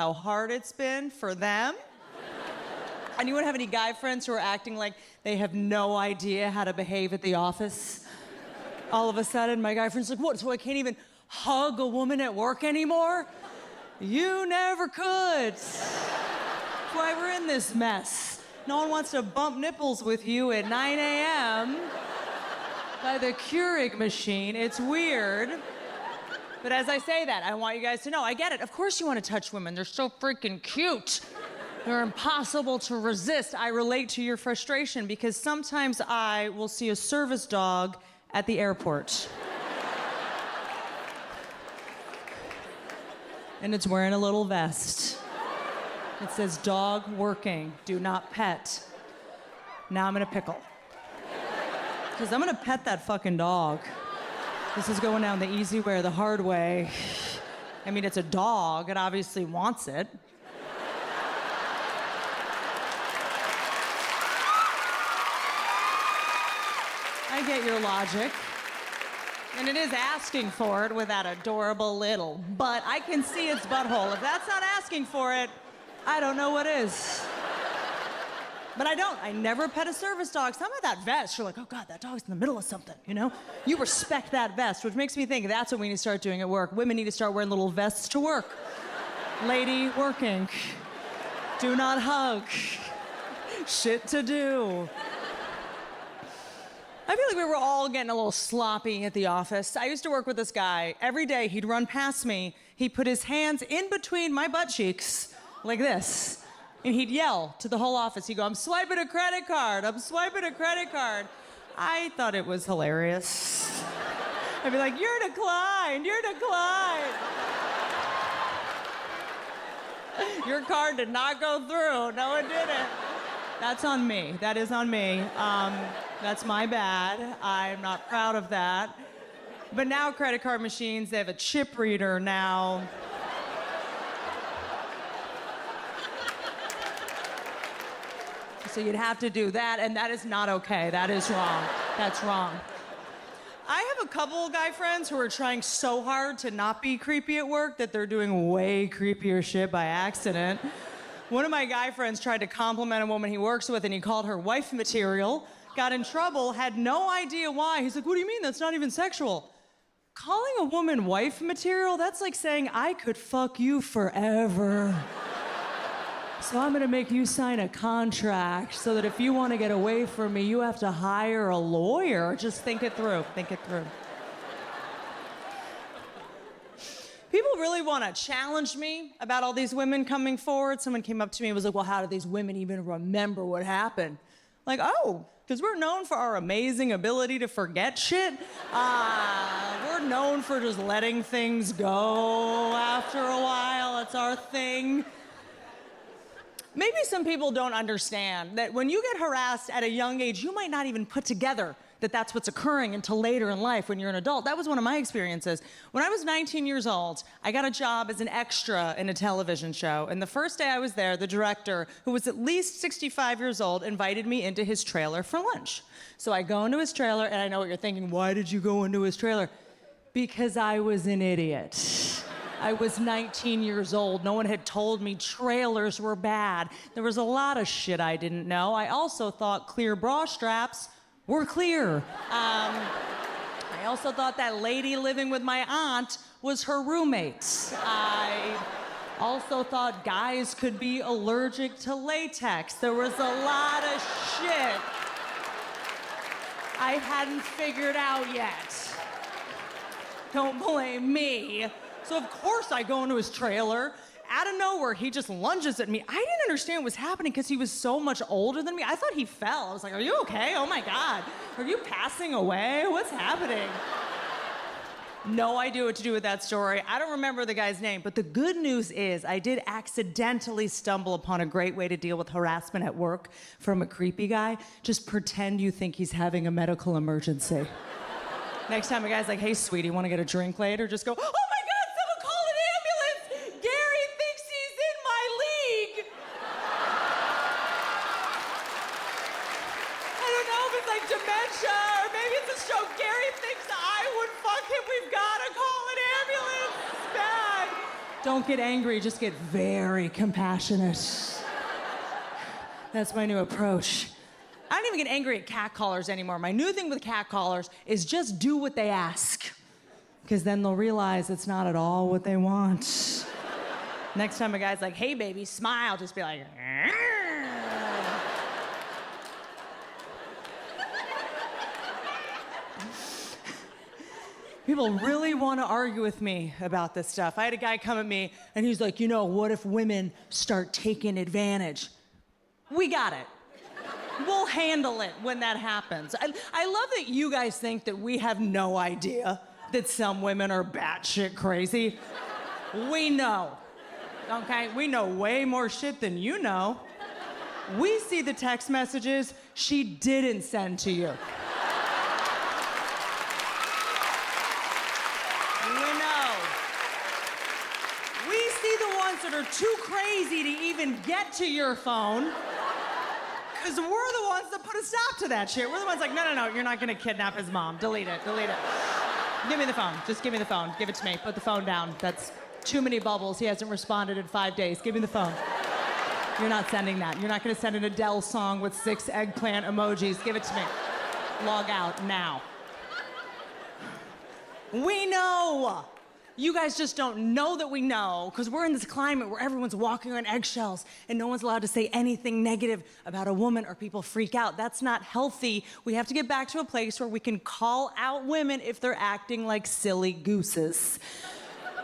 how hard it's been for them. Anyone have any guy friends who are acting like they have no idea how to behave at the office? All of a sudden, my guy friend's like, what, so I can't even hug a woman at work anymore? You never could. That's why we're in this mess. No one wants to bump nipples with you at 9 a.m. by the Keurig machine. It's weird. But as I say that, I want you guys to know, I get it. Of course you want to touch women. They're so freaking cute. They're impossible to resist. I relate to your frustration because sometimes I will see a service dog at the airport. And it's wearing a little vest. It says, dog working, do not pet. Now I'm in a pickle. Because I'm gonna pet that fucking dog. This is going down the easy way or the hard way. I mean, it's a dog, it obviously wants it. I get your logic. And it is asking for it with that adorable little butt. I can see its butthole. If that's not asking for it, I don't know what is. But I don't. I never pet a service dog. Some of that vest, you're like, oh God, that dog's in the middle of something, you know? You respect that vest, which makes me think that's what we need to start doing at work. Women need to start wearing little vests to work. Lady working. Do not hug. Shit to do. I feel like we were all getting a little sloppy at the office. I used to work with this guy. Every day he'd run past me. He'd put his hands in between my butt cheeks like this. And he'd yell to the whole office. He'd go, I'm swiping a credit card. I'm swiping a credit card. I thought it was hilarious. I'd be like, you're declined. You're declined. Your card did not go through. No, it didn't. That's on me. That is on me. That's my bad. I'm not proud of that. But now credit card machines, they have a chip reader now. So you'd have to do that, and that is not okay. That is wrong. That's wrong. I have a couple guy friends who are trying so hard to not be creepy at work that they're doing way creepier shit by accident. One of my guy friends tried to compliment a woman he works with, and he called her wife material, got in trouble, had no idea why. He's like, what do you mean? That's not even sexual. Calling a woman wife material, that's like saying, I could fuck you forever. So I'm gonna make you sign a contract so that if you wanna get away from me, you have to hire a lawyer. Just think it through, think it through. People really wanna challenge me about all these women coming forward. Someone came up to me and was like, well, how do these women even remember what happened? Like, oh, because we're known for our amazing ability to forget shit. We're known for just letting things go after a while. It's our thing. Maybe some people don't understand that when you get harassed at a young age, you might not even put together that that's what's occurring until later in life when you're an adult. That was one of my experiences. When I was 19 years old, I got a job as an extra in a television show. And the first day I was there, the director, who was at least 65 years old, invited me into his trailer for lunch. So I go into his trailer, and I know what you're thinking, why did you go into his trailer? Because I was an idiot. I was 19 years old. No one had told me trailers were bad. There was a lot of shit I didn't know. I also thought clear bra straps were clear. I also thought that lady living with my aunt was her roommate. I also thought guys could be allergic to latex. There was a lot of shit I hadn't figured out yet. Don't blame me. So of course I go into his trailer. Out of nowhere, he just lunges at me. I didn't understand what was happening because he was so much older than me. I thought he fell. I was like, are you okay? Oh my God. Are you passing away? What's happening? No idea what to do with that story. I don't remember the guy's name, but the good news is I did accidentally stumble upon a great way to deal with harassment at work from a creepy guy. Just pretend you think he's having a medical emergency. Next time a guy's like, hey, sweetie, want to get a drink later? Just go, oh my God, someone call an ambulance! Gary thinks he's in my league! I don't know if it's like dementia, or maybe it's a stroke. Gary thinks I would fuck him. We've got to call an ambulance. It's bad. Don't get angry, just get very compassionate. That's my new approach. I don't even get angry at catcallers anymore. My new thing with catcallers is just do what they ask. Because then they'll realize it's not at all what they want. Next time a guy's like, hey baby, smile, just be like, People really want to argue with me about this stuff. I had a guy come at me and he's like, what if women start taking advantage? We got it. We'll handle it when that happens. I love that you guys think that we have no idea that some women are batshit crazy. We know, okay? We know way more shit than you know. We see the text messages she didn't send to you. That are too crazy to even get to your phone, because we're the ones that put a stop to that shit. We're the ones like, no, you're not gonna kidnap his mom. Delete it. Give me the phone. Just give me the phone. Give it to me. Put the phone down. That's too many bubbles. He hasn't responded in 5 days. Give me the phone. You're not sending that. You're not gonna send an Adele song with 6 eggplant emojis. Give it to me. Log out now. We know. You guys just don't know that we know, because we're in this climate where everyone's walking on eggshells and no one's allowed to say anything negative about a woman or people freak out. That's not healthy. We have to get back to a place where we can call out women if they're acting like silly gooses.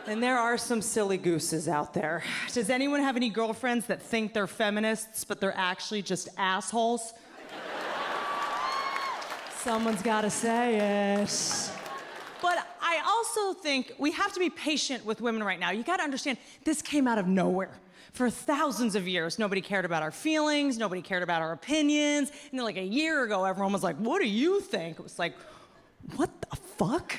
And there are some silly gooses out there. Does anyone have any girlfriends that think they're feminists, but they're actually just assholes? Someone's gotta say it. But I also think we have to be patient with women right now. You gotta understand, this came out of nowhere. For thousands of years, nobody cared about our feelings, nobody cared about our opinions. And then like a year ago, everyone was like, what do you think? It was like, what the fuck?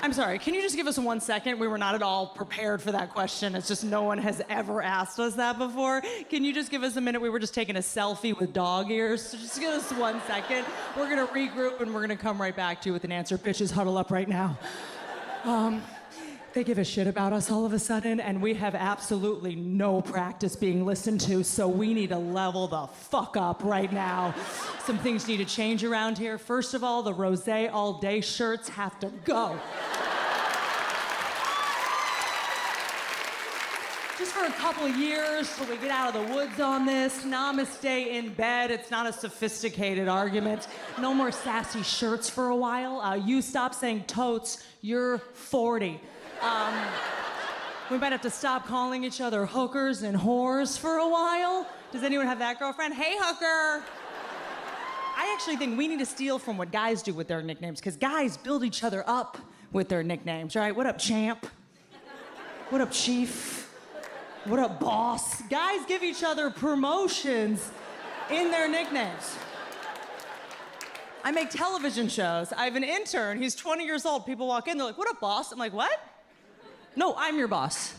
I'm sorry, can you just give us 1 second? We were not at all prepared for that question. It's just no one has ever asked us that before. Can you just give us a minute? We were just taking a selfie with dog ears. So just give us 1 second. We're gonna regroup and we're gonna come right back to you with an answer. Bitches, huddle up right now. They give a shit about us all of a sudden, and we have absolutely no practice being listened to, so we need to level the fuck up right now. Some things need to change around here. First of all, the rosé all day shirts have to go. Just for a couple of years till we get out of the woods on this. Namaste in bed. It's not a sophisticated argument. No more sassy shirts for a while. You stop saying totes, you're 40. We might have to stop calling each other hookers and whores for a while. Does anyone have that girlfriend? Hey, hooker. I actually think we need to steal from what guys do with their nicknames, because guys build each other up with their nicknames, right? What up, champ? What up, chief? What up, boss? Guys give each other promotions in their nicknames. I make television shows. I have an intern. He's 20 years old. People walk in, they're like, what up, boss? I'm like, what? No, I'm your boss.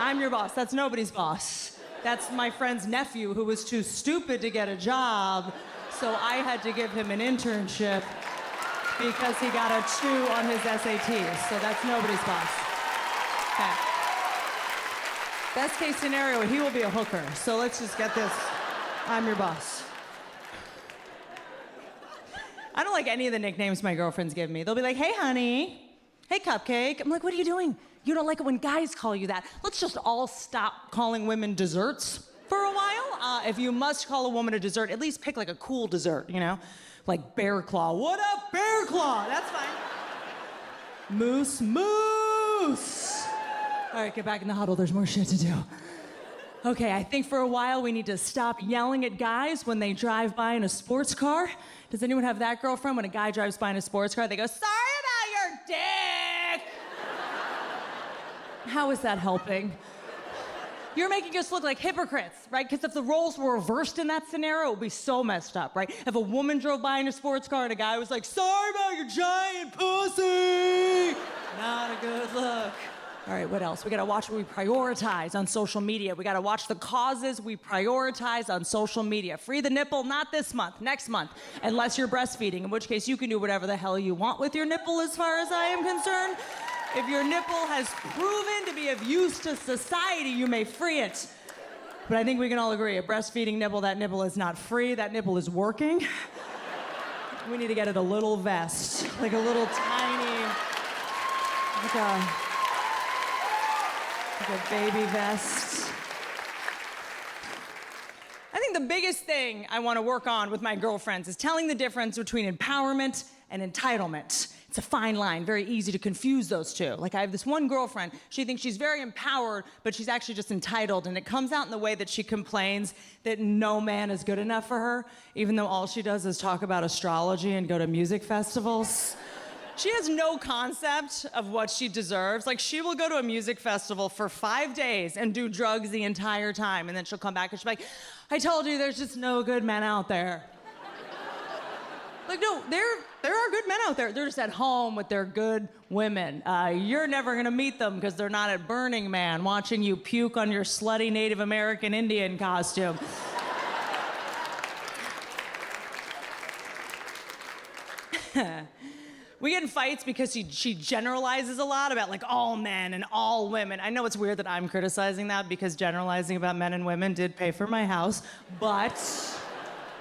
I'm your boss. That's nobody's boss. That's my friend's nephew who was too stupid to get a job, so I had to give him an internship because he got a 2 on his SATs. So that's nobody's boss. Okay. Best case scenario, he will be a hooker. So let's just get this. I'm your boss. I don't like any of the nicknames my girlfriends give me. They'll be like, hey, honey. Hey, cupcake. I'm like, what are you doing? You don't like it when guys call you that. Let's just all stop calling women desserts for a while. If you must call a woman a dessert, at least pick like a cool dessert, Like bear claw. What up, bear claw? That's fine. Moose, moose. All right, get back in the huddle. There's more shit to do. Okay, I think for a while we need to stop yelling at guys when they drive by in a sports car. Does anyone have that girlfriend? When a guy drives by in a sports car, they go, sorry about your dick. How is that helping? You're making us look like hypocrites, right? Because if the roles were reversed in that scenario, it would be so messed up, right? If a woman drove by in a sports car and a guy was like, sorry about your giant pussy. Not a good look. All right, what else? We gotta watch what we prioritize on social media. We gotta watch the causes we prioritize on social media. Free the nipple, not this month, next month, unless you're breastfeeding, in which case you can do whatever the hell you want with your nipple as far as I am concerned. If your nipple has proven to be of use to society, you may free it. But I think we can all agree, a breastfeeding nipple, that nipple is not free, that nipple is working. We need to get it a little vest, like a little tiny, like a baby vest. I think the biggest thing I want to work on with my girlfriends is telling the difference between empowerment and entitlement. It's a fine line, very easy to confuse those two. Like I have this one girlfriend, she thinks she's very empowered, but she's actually just entitled, and it comes out in the way that she complains that no man is good enough for her, even though all she does is talk about astrology and go to music festivals. She has no concept of what she deserves. Like, she will go to a music festival for 5 days and do drugs the entire time, and then she'll come back and she'll be like, I told you there's just no good men out there. Like, no, there are good men out there. They're just at home with their good women. You're never gonna meet them because they're not at Burning Man watching you puke on your slutty Native American Indian costume. We get in fights because she generalizes a lot about like all men and all women. I know it's weird that I'm criticizing that because generalizing about men and women did pay for my house, but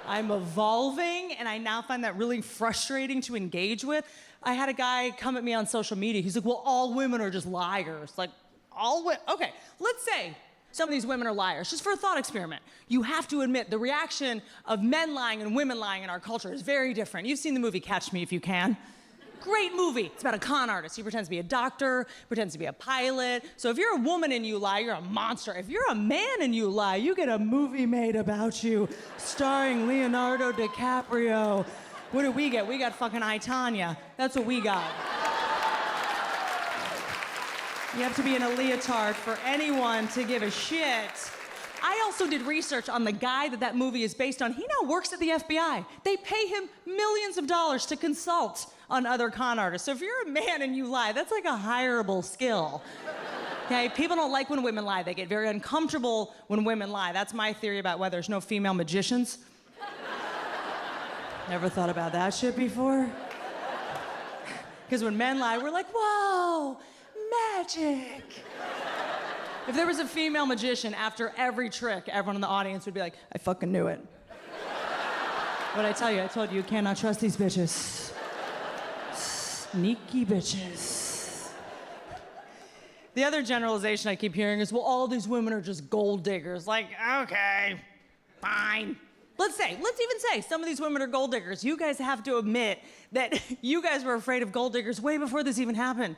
I'm evolving, and I now find that really frustrating to engage with. I had a guy come at me on social media. He's like, well, all women are just liars. Like, all women, okay, let's say some of these women are liars, just for a thought experiment. You have to admit the reaction of men lying and women lying in our culture is very different. You've seen the movie Catch Me If You Can. Great movie. It's about a con artist. He pretends to be a doctor, pretends to be a pilot. So if you're a woman and you lie, you're a monster. If you're a man and you lie, you get a movie made about you, starring Leonardo DiCaprio. What do we get? We got fucking I, Tonya. That's what we got. You have to be in a leotard for anyone to give a shit. I also did research on the guy that movie is based on. He now works at the FBI. They pay him millions of dollars to consult on other con artists. So if you're a man and you lie, that's like a hireable skill. Okay, people don't like when women lie. They get very uncomfortable when women lie. That's my theory about why there's no female magicians. Never thought about that shit before. Because when men lie, we're like, whoa, magic. If there was a female magician, after every trick, everyone in the audience would be like, I fucking knew it. What'd I tell you? I told you, you cannot trust these bitches. Sneaky bitches. The other generalization I keep hearing is, well, all these women are just gold diggers. Like, okay, fine. Let's even say some of these women are gold diggers. You guys have to admit that you guys were afraid of gold diggers way before this even happened.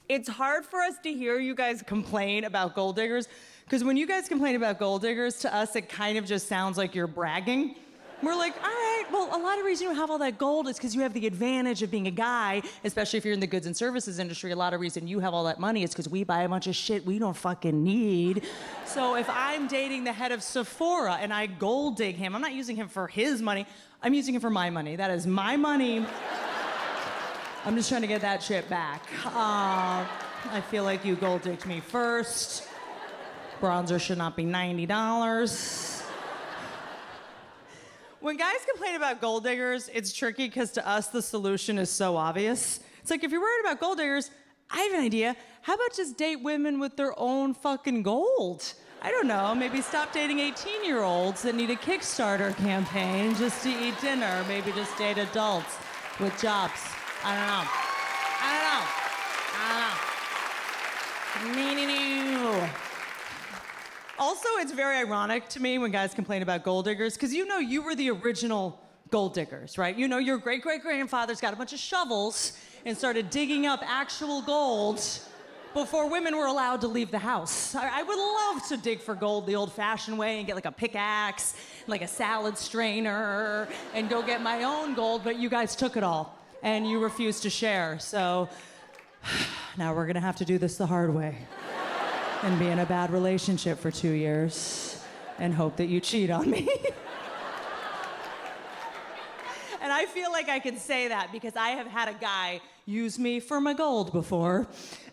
It's hard for us to hear you guys complain about gold diggers, because when you guys complain about gold diggers, to us, it kind of just sounds like you're bragging. We're like, all right, well, a lot of reason you have all that gold is because you have the advantage of being a guy, especially if you're in the goods and services industry. A lot of reason you have all that money is because we buy a bunch of shit we don't fucking need. So if I'm dating the head of Sephora and I gold dig him, I'm not using him for his money, I'm using him for my money. That is my money. I'm just trying to get that shit back. I feel like you gold digged me first. Bronzer should not be $90. When guys complain about gold diggers, it's tricky because to us, the solution is so obvious. It's like, if you're worried about gold diggers, I have an idea. How about just date women with their own fucking gold? I don't know, maybe stop dating 18-year-olds that need a Kickstarter campaign just to eat dinner. Maybe just date adults with jobs. I don't know. Also, it's very ironic to me when guys complain about gold diggers, because you know you were the original gold diggers, right? You know your great-great-grandfathers got a bunch of shovels and started digging up actual gold before women were allowed to leave the house. I would love to dig for gold the old-fashioned way and get like a pickaxe, like a salad strainer, and go get my own gold, but you guys took it all, and you refused to share. So now we're gonna have to do this the hard way and be in a bad relationship for 2 years and hope that you cheat on me. And I feel like I can say that because I have had a guy use me for my gold before.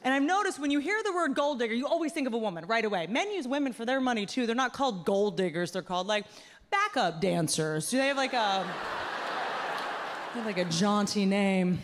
And I've noticed when you hear the word gold digger, you always think of a woman right away. Men use women for their money too. They're not called gold diggers, they're called like backup dancers. Do they have like a jaunty name?